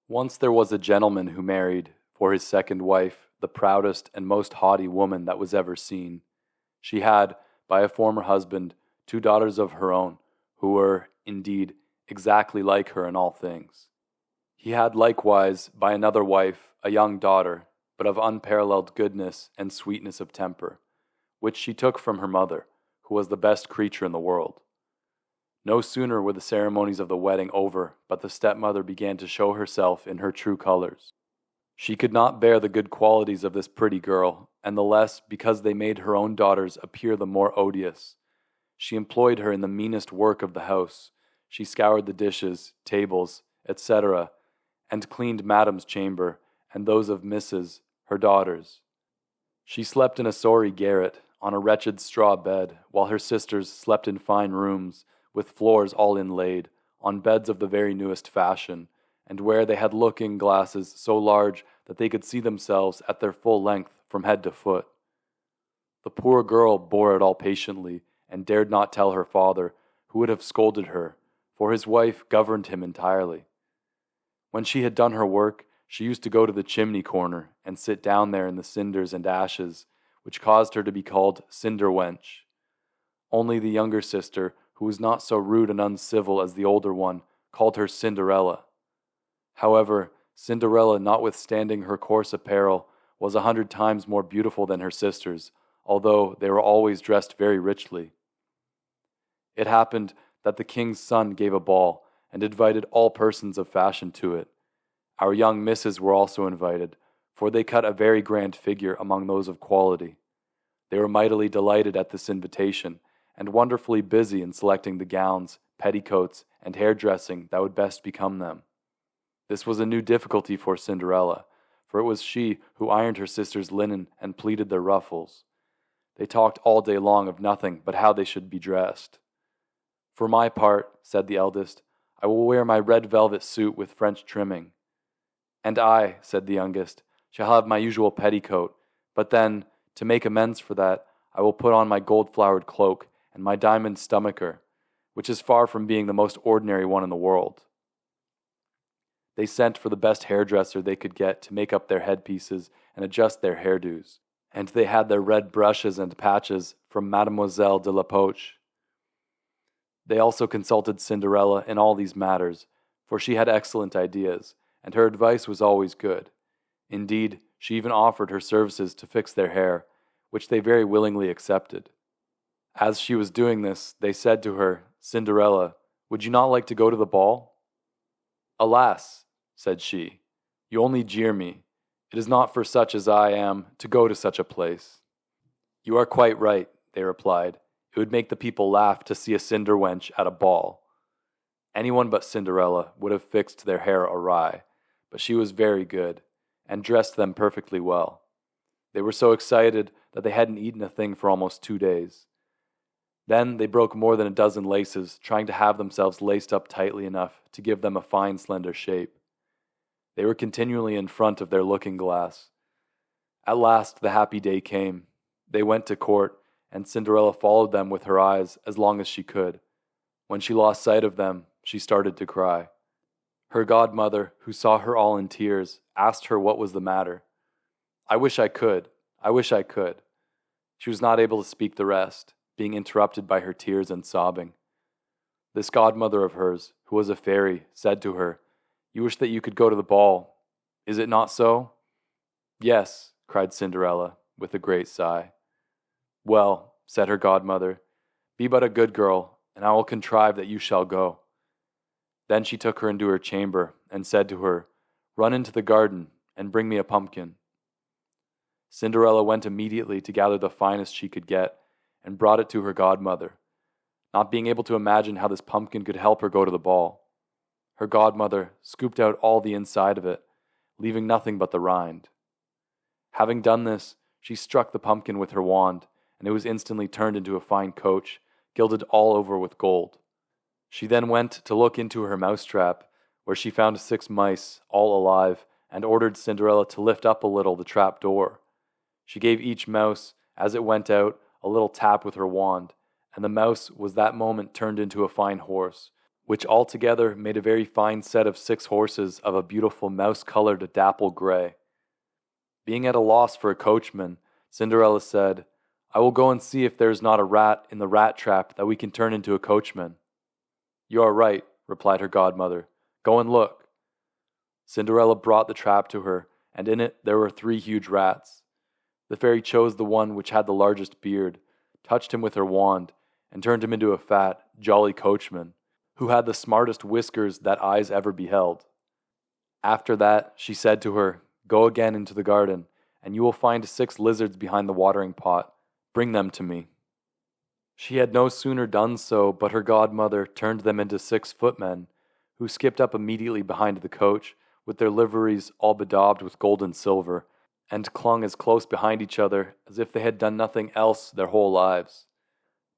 Once there was a gentleman who married, for his second wife, the proudest and most haughty woman that was ever seen. She had, by a former husband, 2 daughters of her own, who were, indeed, exactly like her in all things. He had likewise, by another wife, a young daughter, but of unparalleled goodness and sweetness of temper, which she took from her mother, who was the best creature in the world. No sooner were the ceremonies of the wedding over, but the stepmother began to show herself in her true colors. She could not bear the good qualities of this pretty girl, and the less because they made her own daughters appear the more odious. She employed her in the meanest work of the house. She scoured the dishes, tables, etc., and cleaned Madame's chamber, and those of Mrs., her daughters. She slept in a sorry garret, on a wretched straw bed, while her sisters slept in fine rooms, with floors all inlaid, on beds of the very newest fashion, and where they had looking-glasses so large that they could see themselves at their full length from head to foot. The poor girl bore it all patiently, and dared not tell her father, who would have scolded her, for his wife governed him entirely. When she had done her work, she used to go to the chimney corner, and sit down there in the cinders and ashes, which caused her to be called Cinder-wench. Only the younger sister, who was not so rude and uncivil as the older one, called her Cinderella. However, Cinderella, notwithstanding her coarse apparel, was 100 times more beautiful than her sisters, although they were always dressed very richly. It happened that the king's son gave a ball, and invited all persons of fashion to it. Our young misses were also invited, for they cut a very grand figure among those of quality. They were mightily delighted at this invitation, and wonderfully busy in selecting the gowns, petticoats, and hairdressing that would best become them. This was a new difficulty for Cinderella, for it was she who ironed her sisters' linen and pleated their ruffles. They talked all day long of nothing but how they should be dressed. "For my part," said the eldest, "I will wear my red velvet suit with French trimming." "And I," said the youngest, "shall have my usual petticoat, but then, to make amends for that, I will put on my gold-flowered cloak and my diamond stomacher, which is far from being the most ordinary one in the world." They sent for the best hairdresser they could get to make up their headpieces and adjust their hairdos, and they had their red brushes and patches from Mademoiselle de la Poche. They also consulted Cinderella in all these matters, for she had excellent ideas, and her advice was always good. Indeed, she even offered her services to fix their hair, which they very willingly accepted. As she was doing this, they said to her, "Cinderella, would you not like to go to the ball?" "Alas," said she, "you only jeer me. It is not for such as I am to go to such a place." "You are quite right," they replied. "It would make the people laugh to see a cinder-wench at a ball." Anyone but Cinderella would have fixed their hair awry, but she was very good, and dressed them perfectly well. They were so excited that they hadn't eaten a thing for almost 2 days. Then they broke more than a dozen laces, trying to have themselves laced up tightly enough to give them a fine slender shape. They were continually in front of their looking-glass. At last the happy day came. They went to court, and Cinderella followed them with her eyes as long as she could. When she lost sight of them, she started to cry. Her godmother, who saw her all in tears, asked her what was the matter. "I wish I could. I wish I could." She was not able to speak the rest, being interrupted by her tears and sobbing. This godmother of hers, who was a fairy, said to her, "You wish that you could go to the ball. Is it not so?" "Yes," cried Cinderella, with a great sigh. "Well," said her godmother, "be but a good girl, and I will contrive that you shall go." Then she took her into her chamber, and said to her, "Run into the garden, and bring me a pumpkin." Cinderella went immediately to gather the finest she could get, and brought it to her godmother, not being able to imagine how this pumpkin could help her go to the ball. Her godmother scooped out all the inside of it, leaving nothing but the rind. Having done this, she struck the pumpkin with her wand, and it was instantly turned into a fine coach, gilded all over with gold. She then went to look into her mousetrap, where she found 6 mice, all alive, and ordered Cinderella to lift up a little the trap door. She gave each mouse, as it went out, a little tap with her wand, and the mouse was that moment turned into a fine horse, which altogether made a very fine set of 6 horses of a beautiful mouse-colored dapple gray. Being at a loss for a coachman, Cinderella said, "I will go and see if there is not a rat in the rat trap that we can turn into a coachman." "You are right," replied her godmother. "Go and look." Cinderella brought the trap to her, and in it there were 3 huge rats. The fairy chose the one which had the largest beard, touched him with her wand, and turned him into a fat, jolly coachman, who had the smartest whiskers that eyes ever beheld. After that, she said to her, "Go again into the garden, and you will find 6 lizards behind the watering pot. Bring them to me." She had no sooner done so, but her godmother turned them into 6 footmen, who skipped up immediately behind the coach, with their liveries all bedaubed with gold and silver, and clung as close behind each other as if they had done nothing else their whole lives.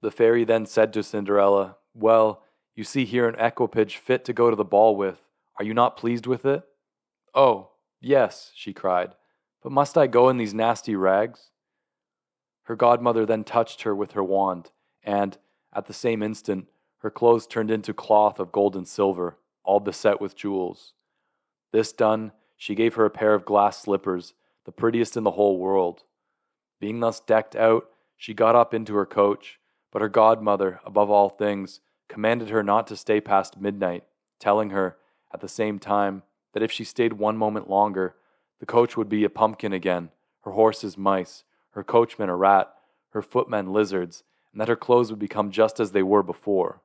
The fairy then said to Cinderella, "Well, you see here an equipage fit to go to the ball with. Are you not pleased with it?" "Oh, yes," she cried, "but must I go in these nasty rags?" Her godmother then touched her with her wand, and, at the same instant, her clothes turned into cloth of gold and silver, all beset with jewels. This done, she gave her a pair of glass slippers, the prettiest in the whole world. Being thus decked out, she got up into her coach, but her godmother, above all things, commanded her not to stay past midnight, telling her, at the same time, that if she stayed one moment longer, the coach would be a pumpkin again, her horses mice, her coachman a rat, her footmen lizards, and that her clothes would become just as they were before.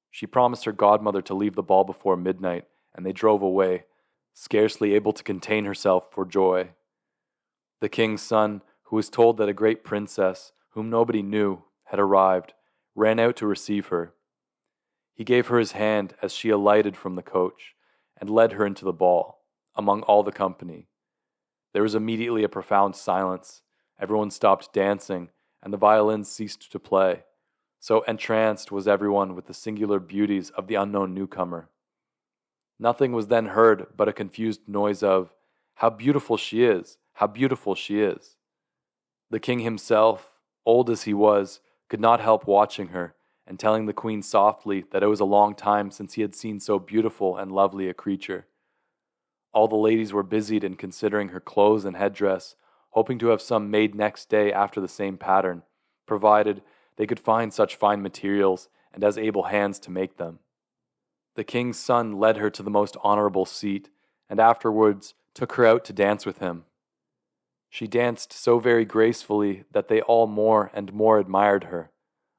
She promised her godmother to leave the ball before midnight, and they drove away, scarcely able to contain herself for joy. The king's son, who was told that a great princess, whom nobody knew, had arrived, ran out to receive her. He gave her his hand as she alighted from the coach, and led her into the ball, among all the company. There was immediately a profound silence. Everyone stopped dancing, and the violins ceased to play. So entranced was everyone with the singular beauties of the unknown newcomer. Nothing was then heard but a confused noise of, "How beautiful she is! How beautiful she is!" The king himself, old as he was, could not help watching her, and telling the queen softly that it was a long time since he had seen so beautiful and lovely a creature. All the ladies were busied in considering her clothes and headdress, hoping to have some made next day after the same pattern, provided they could find such fine materials and as able hands to make them. The king's son led her to the most honorable seat, and afterwards took her out to dance with him. She danced so very gracefully that they all more and more admired her.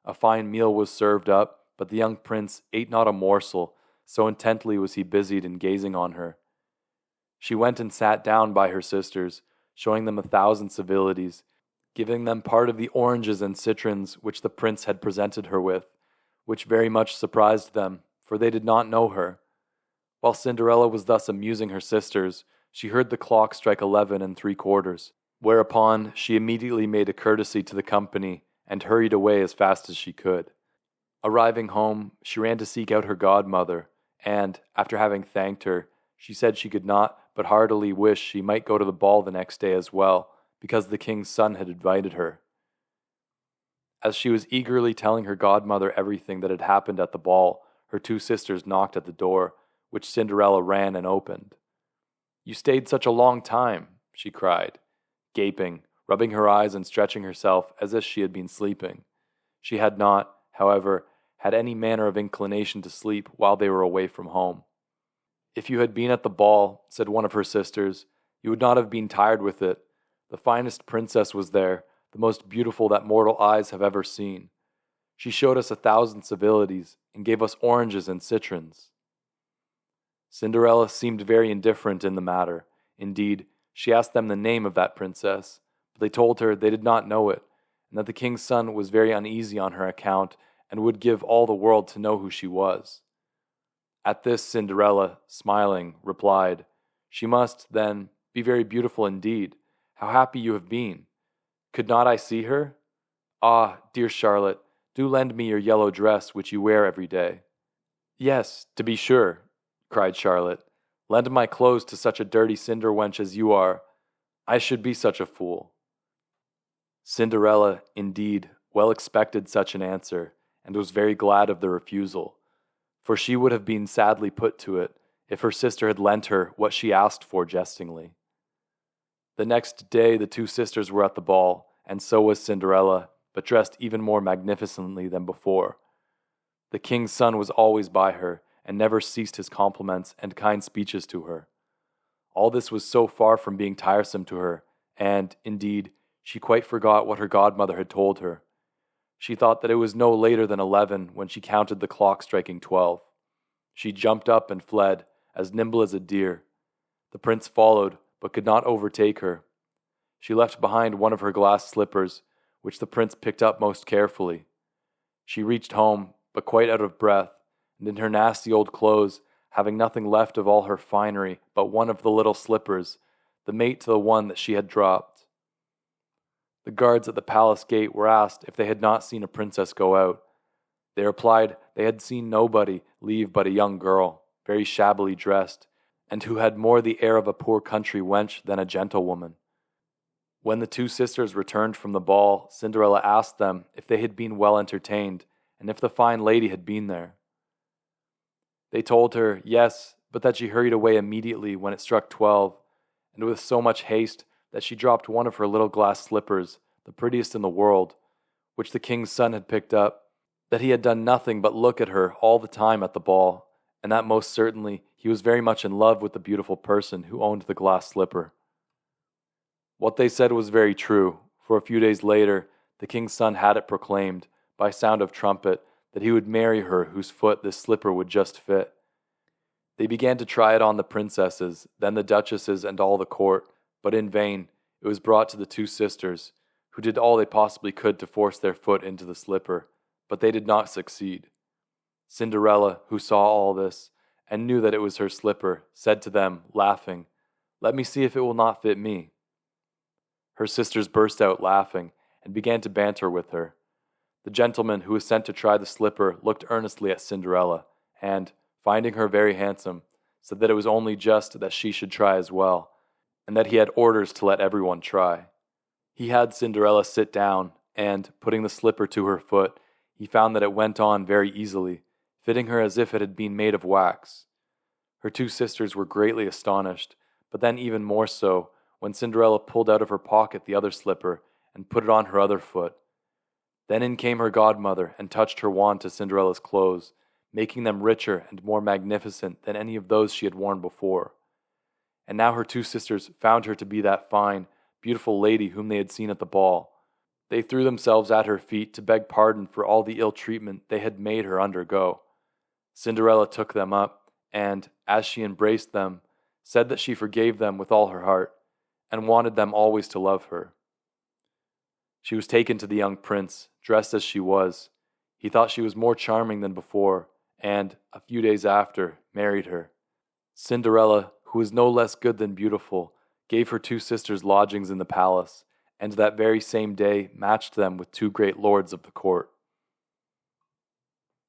A fine meal was served up, but the young prince ate not a morsel, so intently was he busied in gazing on her. She went and sat down by her sisters, showing them 1,000 civilities, giving them part of the oranges and citrons which the prince had presented her with, which very much surprised them, for they did not know her. While Cinderella was thus amusing her sisters, she heard the clock strike 11 3/4, whereupon she immediately made a courtesy to the company and hurried away as fast as she could. Arriving home, she ran to seek out her godmother, and, after having thanked her, she said she could not but heartily wish she might go to the ball the next day as well, because the king's son had invited her. As she was eagerly telling her godmother everything that had happened at the ball, her 2 sisters knocked at the door, which Cinderella ran and opened. "You stayed such a long time," she cried, gaping, rubbing her eyes and stretching herself as if she had been sleeping. She had not, however, had any manner of inclination to sleep while they were away from home. "If you had been at the ball," said one of her sisters, "you would not have been tired with it. The finest princess was there, the most beautiful that mortal eyes have ever seen. She showed us 1,000 civilities, and gave us oranges and citrons." Cinderella seemed very indifferent in the matter. Indeed, she asked them the name of that princess, but they told her they did not know it, and that the king's son was very uneasy on her account, and would give all the world to know who she was. At this Cinderella, smiling, replied, "She must, then, be very beautiful indeed. How happy you have been! Could not I see her? Ah, dear Charlotte, do lend me your yellow dress which you wear every day." "Yes, to be sure," cried Charlotte. "Lend my clothes to such a dirty cinder wench as you are. I should be such a fool." Cinderella, indeed, well expected such an answer, and was very glad of the refusal, for she would have been sadly put to it if her sister had lent her what she asked for jestingly. The next day the two sisters were at the ball, and so was Cinderella, but dressed even more magnificently than before. The king's son was always by her, and never ceased his compliments and kind speeches to her. All this was so far from being tiresome to her, and, indeed, she quite forgot what her godmother had told her. She thought that it was no later than 11 when she counted the clock striking 12. She jumped up and fled, as nimble as a deer. The prince followed, but could not overtake her. She left behind one of her glass slippers, which the prince picked up most carefully. She reached home, but quite out of breath, and in her nasty old clothes, having nothing left of all her finery but one of the little slippers, the mate to the one that she had dropped. The guards at the palace gate were asked if they had not seen a princess go out. They replied they had seen nobody leave but a young girl, very shabbily dressed, and who had more the air of a poor country wench than a gentlewoman. When the two sisters returned from the ball, Cinderella asked them if they had been well entertained, and if the fine lady had been there. They told her yes, but that she hurried away immediately when it struck 12, and with so much haste that she dropped one of her little glass slippers, the prettiest in the world, which the king's son had picked up, that he had done nothing but look at her all the time at the ball, and that most certainly he was very much in love with the beautiful person who owned the glass slipper. What they said was very true, for a few days later the king's son had it proclaimed, by sound of trumpet, that he would marry her whose foot this slipper would just fit. They began to try it on the princesses, then the duchesses and all the court, but in vain. It was brought to the two sisters, who did all they possibly could to force their foot into the slipper, but they did not succeed. Cinderella, who saw all this, and knew that it was her slipper, said to them, laughing, "Let me see if it will not fit me." Her sisters burst out laughing, and began to banter with her. The gentleman who was sent to try the slipper looked earnestly at Cinderella, and, finding her very handsome, said that it was only just that she should try as well, and that he had orders to let everyone try. He had Cinderella sit down, and, putting the slipper to her foot, he found that it went on very easily, fitting her as if it had been made of wax. Her two sisters were greatly astonished, but then even more so, when Cinderella pulled out of her pocket the other slipper, and put it on her other foot. Then in came her godmother, and touched her wand to Cinderella's clothes, making them richer and more magnificent than any of those she had worn before. And now her two sisters found her to be that fine, beautiful lady whom they had seen at the ball. They threw themselves at her feet to beg pardon for all the ill treatment they had made her undergo. Cinderella took them up, and, as she embraced them, said that she forgave them with all her heart, and wanted them always to love her. She was taken to the young prince, dressed as she was. He thought she was more charming than before, and, a few days after, married her. Cinderella, who was no less good than beautiful, gave her two sisters lodgings in the palace, and that very same day matched them with two great lords of the court.